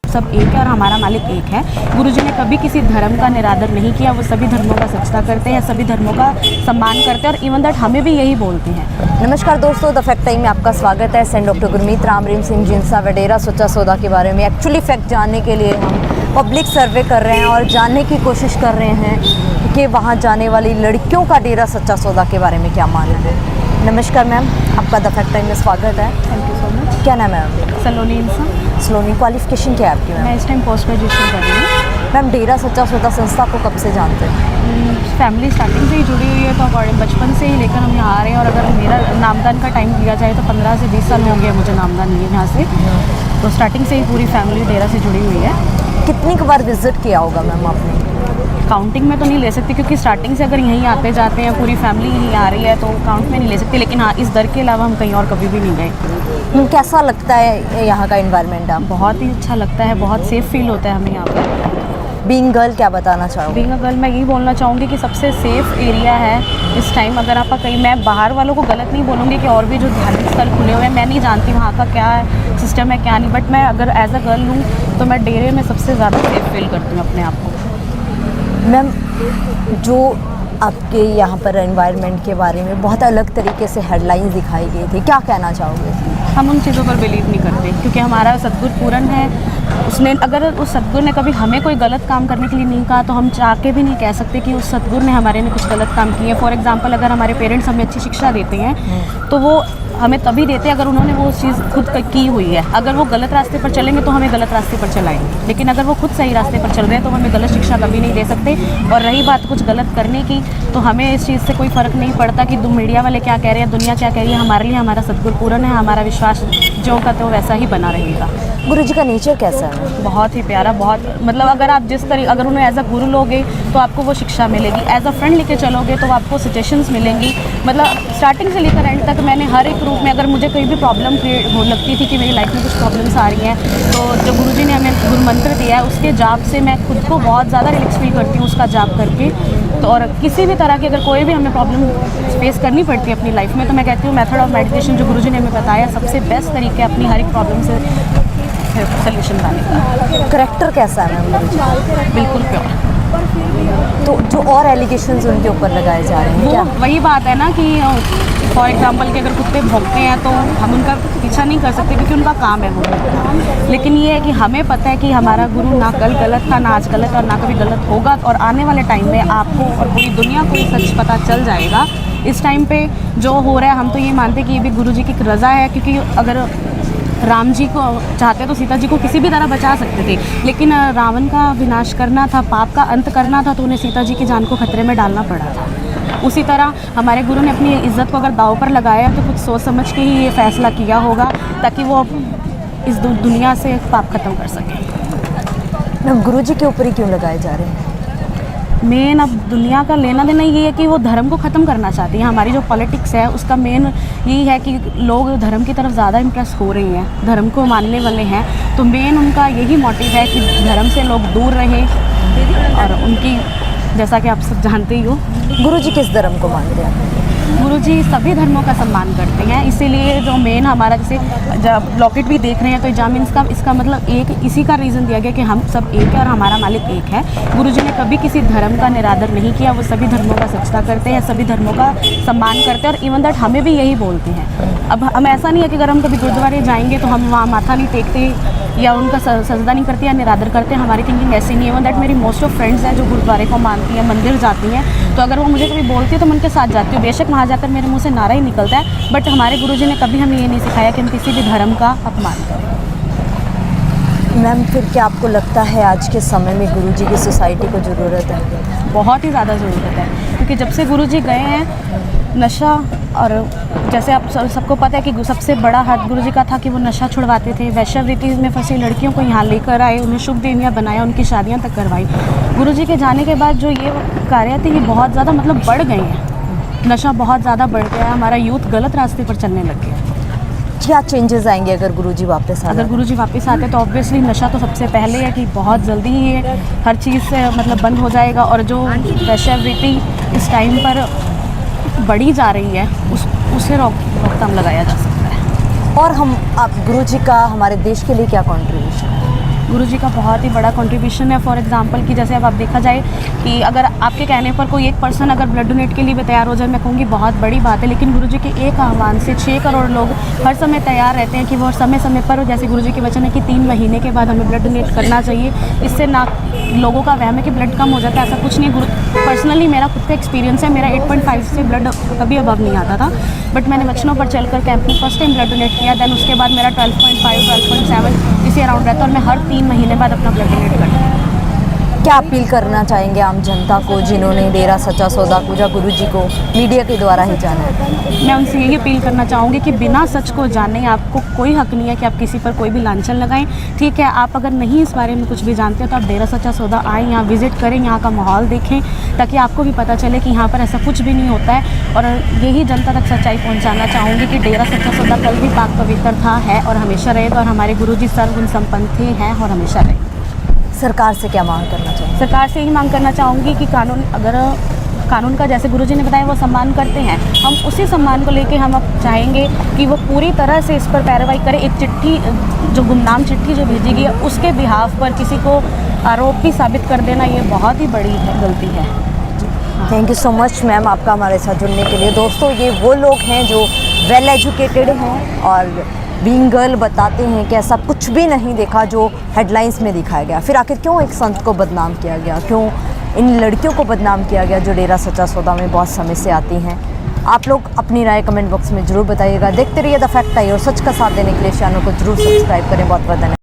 सब एक है और हमारा मालिक एक है। गुरुजी ने कभी किसी धर्म का निरादर नहीं किया, वो सभी धर्मों का सजदा करते हैं, सभी धर्मों का सम्मान करते हैं और इवन दैट हमें भी यही बोलते हैं। नमस्कार दोस्तों, द फैक्ट टाइम में आपका स्वागत है। सेंट डॉक्टर गुरमीत राम रहीम सिंह जिनसा व डेरा सच्चा सौदा के बारे में एक्चुअली फैक्ट जानने के लिए हम पब्लिक सर्वे कर रहे हैं और जानने की कोशिश कर रहे हैं कि वहाँ जाने वाली लड़कियों का डेरा सच्चा सौदा के बारे में क्या मानना है। नमस्कार मैम, आपका द फैक्ट टाइम में स्वागत है। Thank you so much. क्या नाम है मैम? सलोनी इंसान। सलोनी, क्वालिफिकेशन क्या है आपकी मैम? मैं इस टाइम पोस्ट ग्रेजुएशन कर रही हूँ। मैम, डेरा सच्चा सौदा संस्था को कब से जानते हैं? फैमिली स्टार्टिंग से ही जुड़ी हुई है, तो अकॉर्डिंग बचपन से ही लेकर हम यहाँ आ रहे हैं। और अगर मेरा नामदान का टाइम लिया जाए तो 15 से 20 साल हो गए मुझे नामदान लिए यहाँ से। तो स्टार्टिंग से ही पूरी फैमिली डेरा से जुड़ी हुई है। कितनी बार विजिट किया होगा मैम आपने? काउंटिंग में तो नहीं ले सकती, क्योंकि स्टार्टिंग से अगर यहीं आते जाते हैं, पूरी फैमिली यहीं आ रही है, तो काउंट में नहीं ले सकती। लेकिन हाँ, इस दर के अलावा हम कहीं और कभी भी नहीं गए। कैसा लगता है यहाँ का इन्वायरमेंट? आप बहुत ही अच्छा लगता है, बहुत सेफ़ फील होता है हमें यहाँ पर। बीइंग गर्ल क्या बताना चाहोगे? बीइंग अ गर्ल मैं यही बोलना चाहूँगी कि सबसे सेफ़ एरिया है इस टाइम। अगर आप कहीं, मैं बाहर वालों को गलत नहीं बोलूँगी कि और भी जो धार्मिक स्थल खुले हुए हैं, मैं नहीं जानती वहाँ का क्या सिस्टम है क्या नहीं, बट मैं अगर एज अ गर्ल हूँ तो मैं डेरे में सबसे ज़्यादा सेफ़ फील करती हूँ अपने आप को। मैम, जो आपके यहाँ पर एनवायरनमेंट के बारे में बहुत अलग तरीके से हेडलाइंस दिखाई गई थी, क्या कहना चाहोगे? हम उन चीज़ों पर बिलीव नहीं करते, क्योंकि हमारा सतगुरु पूरन है। उसने, अगर उस सतगुरु ने कभी हमें कोई गलत काम करने के लिए नहीं कहा, तो हम चाह के भी नहीं कह सकते कि उस सतगुरु ने हमारे ने कुछ गलत काम किए। फॉर एग्जांपल, अगर हमारे पेरेंट्स हमें अच्छी शिक्षा देते हैं तो वो हमें तभी देते हैं अगर उन्होंने वो चीज़ खुद की हुई है। अगर वो गलत रास्ते पर चलेंगे तो हमें गलत रास्ते पर चलाएंगे, लेकिन अगर वो खुद सही रास्ते पर चल रहे हैं तो हमें गलत शिक्षा कभी नहीं दे सकते। और रही बात कुछ गलत करने की, तो हमें इस चीज़ से कोई फ़र्क नहीं पड़ता कि मीडिया वाले क्या कह रहे हैं, दुनिया क्या कह रही है। हमारे लिए हमारा सतगुरु पूरन है, हमारा विश्वास जो का तो वैसा ही बना रहेगा। गुरुजी का नेचर कैसा है? बहुत ही प्यारा, बहुत मतलब अगर आप जिस तरीके, अगर उन्हें एज अ गुरु लोगे तो आपको वो शिक्षा मिलेगी, एज अ फ्रेंड लेके चलोगे तो आपको सजेशंस मिलेंगी। मतलब स्टार्टिंग से लेकर एंड तक मैंने हर एक रूप में, अगर मुझे कोई भी प्रॉब्लम क्रिएट हो लगती थी कि मेरी लाइफ में कुछ प्रॉब्लम्स आ रही हैं, तो जो गुरुजी ने हमें गुरु मंत्र दिया है उसके जाप से मैं खुद को बहुत ज़्यादा रिलैक्स फील करती हूँ उसका जाप करके। तो और किसी भी तरह की अगर कोई भी हमें प्रॉब्लम फेस करनी पड़ती है अपनी लाइफ में, तो मैं कहती हूँ मेथड ऑफ मेडिटेशन जो गुरुजी ने हमें बताया सबसे बेस्ट तरीके अपनी हर एक प्रॉब्लम से सोल्यूशन पाने का। करेक्टर कैसा है मैम गुरुजी? बिल्कुल प्योर। तो जो और एलिगेशंस उनके ऊपर लगाए जा रहे हैं, क्या वही बात है ना कि फॉर एग्जांपल कि अगर कुत्ते भौंकते हैं तो हम उनका पीछा नहीं कर सकते, क्योंकि उनका काम है वो। लेकिन ये है कि हमें पता है कि हमारा गुरु ना कल गलत था, ना आज गलत और ना कभी गलत होगा। और आने वाले टाइम में आपको और पूरी दुनिया को ये सच पता चल जाएगा। इस टाइम पे जो हो रहा है, हम तो ये मानते हैं कि ये भी गुरु जी की रज़ा है, क्योंकि अगर राम जी को चाहते तो सीता जी को किसी भी तरह बचा सकते थे, लेकिन रावण का विनाश करना था, पाप का अंत करना था, तो उन्हें सीता जी की जान को खतरे में डालना पड़ा था। उसी तरह हमारे गुरु ने अपनी इज्जत को अगर दांव पर लगाया तो कुछ सोच समझ के ही ये फैसला किया होगा, ताकि वो इस दुनिया से पाप खत्म कर सकें। गुरु जी के ऊपर ही क्यों लगाए जा रहे हैं? मेन अब दुनिया का लेना देना ये है कि वो धर्म को ख़त्म करना चाहती है। हमारी जो पॉलिटिक्स है उसका मेन यही है कि लोग धर्म की तरफ ज़्यादा इंप्रेस हो रही हैं, धर्म को मानने वाले हैं। तो मेन उनका यही मोटिव है कि धर्म से लोग दूर रहें। और उनकी, जैसा कि आप सब जानते ही हो, गुरु जी किस धर्म को मानते हैं? गुरुजी सभी धर्मों का सम्मान करते हैं। इसीलिए जो मेन हमारा, जैसे जब लॉकेट भी देख रहे हैं तो जामिन इसका मतलब एक इसी का रीज़न दिया गया कि हम सब एक है और हमारा मालिक एक है। गुरुजी ने कभी किसी धर्म का निरादर नहीं किया, वो सभी धर्मों का सजदा करते हैं, सभी धर्मों का सम्मान करते हैं और इवन दैट हमें भी यही बोलते हैं। अब हम ऐसा नहीं है कि अगर हम कभी गुरुद्वारे जाएंगे तो हम वहाँ माथा नहीं टेकते या उनका सजदा नहीं करते या निरादर करते हैं। हमारी थिंकिंग ऐसी नहीं है। इवन दैट मेरी मोस्ट ऑफ फ्रेंड्स हैं जो गुरुद्वारे को मानती हैं, मंदिर जाती हैं, तो अगर वो मुझे कभी बोलती है तो मैं उनके साथ जाती हूँ। बेशक वहाँ जाकर मेरे मुंह से नारा ही निकलता है, बट हमारे गुरुजी ने कभी हमें ये नहीं सिखाया कि हम किसी भी धर्म का अपमान करें। मैम, फिर क्या आपको लगता है आज के समय में गुरुजी की सोसाइटी को ज़रूरत है? बहुत ही ज़्यादा ज़रूरत है, क्योंकि जब से गुरुजी गए हैं नशा, और जैसे आप सबको पता है कि सबसे बड़ा हाथ गुरुजी का था कि वो नशा छुड़वाते थे। वैश्यवृत्ति में फंसी लड़कियों को यहाँ लेकर आए, उन्हें शुभ देनियाँ बनाया, उनकी शादियाँ तक करवाई। गुरुजी के जाने के बाद जो ये कार्य थे ये बहुत ज़्यादा मतलब बढ़ गए हैं। नशा बहुत ज़्यादा बढ़ गया है, हमारा यूथ गलत रास्ते पर चलने लग गया। क्या चेंजेस आएंगे अगर गुरुजी वापस आए? अगर गुरुजी वापस आते तो ऑब्वियसली नशा तो सबसे पहले है कि बहुत जल्दी ही ये हर चीज़ से मतलब बंद हो जाएगा। और जो वैश्यवृत्ति इस टाइम पर बढ़ी जा रही है उसे रोकथाम लगाया जा सकता है। और हम आप गुरुजी का हमारे देश के लिए क्या कंट्रीब्यूशन है? गुरुजी का बहुत ही बड़ा कंट्रीब्यूशन है। फॉर एग्जांपल कि जैसे अब आप देखा जाए कि अगर आपके कहने पर कोई एक पर्सन अगर ब्लड डोनेट के लिए भी तैयार हो जाए, मैं कहूँगी बहुत बड़ी बात है, लेकिन गुरुजी के एक आह्वान से 6 करोड़ लोग हर समय तैयार रहते हैं कि वो समय समय पर, जैसे गुरुजी के वचन है कि 3 महीने के बाद हमें ब्लड डोनेट करना चाहिए। इससे ना लोगों का वहम है कि ब्लड कम हो जाता है, ऐसा कुछ नहीं। पर्सनली मेरा खुद का एक्सपीरियंस है, मेरा 8.5 से ब्लड कभी अबव नहीं आता था, बट मैंने वचनों पर चलकर कैंप में फर्स्ट टाइम ब्लड डोनेट किया। दैन उसके बाद मेरा 12.5 12.7 इसी अराउंड रहता है, और मैं हर 3 महीने बाद अपना ब्लड डोनेट करती हूँ। क्या अपील करना चाहेंगे आम जनता को जिन्होंने डेरा सच्चा सौदा पूजा गुरुजी को मीडिया के द्वारा ही जाना है? मैं उनसे यही अपील करना चाहूँगी कि बिना सच को जाने आपको कोई हक नहीं है कि आप किसी पर कोई भी लांछन लगाएं। ठीक है, आप अगर नहीं इस बारे में कुछ भी जानते हो तो आप डेरा सच्चा सौदा आएँ, यहाँ विज़िट करें, यहाँ का माहौल देखें, ताकि आपको भी पता चले कि यहाँ पर ऐसा कुछ भी नहीं होता है। और यही जनता तक सच्चाई पहुँचाना चाहूँगी कि डेरा सच्चा सौदा कल भी पाक पवित्र था, है और हमेशा रहेगा, और हमारे गुरुजी सर्वगुण संपन्न थे, हैं और हमेशा रहेंगे। सरकार से क्या मांग करना चाहिए? सरकार से यही मांग करना चाहूँगी कि कानून का जैसे गुरुजी ने बताया वो सम्मान करते हैं, हम उसी सम्मान को लेके हम अब चाहेंगे कि वो पूरी तरह से इस पर पैरवाई करे। एक चिट्ठी जो गुमनाम चिट्ठी जो भेजी गई है उसके बिहाफ पर किसी को आरोपी साबित कर देना, ये बहुत ही बड़ी गलती है। Thank you so much ma'am आपका हमारे साथ जुड़ने के लिए। दोस्तों, ये वो लोग हैं जो वेल एजुकेटेड हैं और बीइंग गर्ल बताते हैं कि ऐसा कुछ भी नहीं देखा जो हेडलाइंस में दिखाया गया। फिर आखिर क्यों एक संत को बदनाम किया गया, क्यों इन लड़कियों को बदनाम किया गया जो डेरा सच्चा सौदा में बहुत समय से आती हैं? आप लोग अपनी राय कमेंट बॉक्स में ज़रूर बताइएगा। देखते रहिए द फैक्ट आई, और सच का साथ देने के लिए चैनल को जरूर सब्सक्राइब करें। बहुत बहुत धन्यवाद।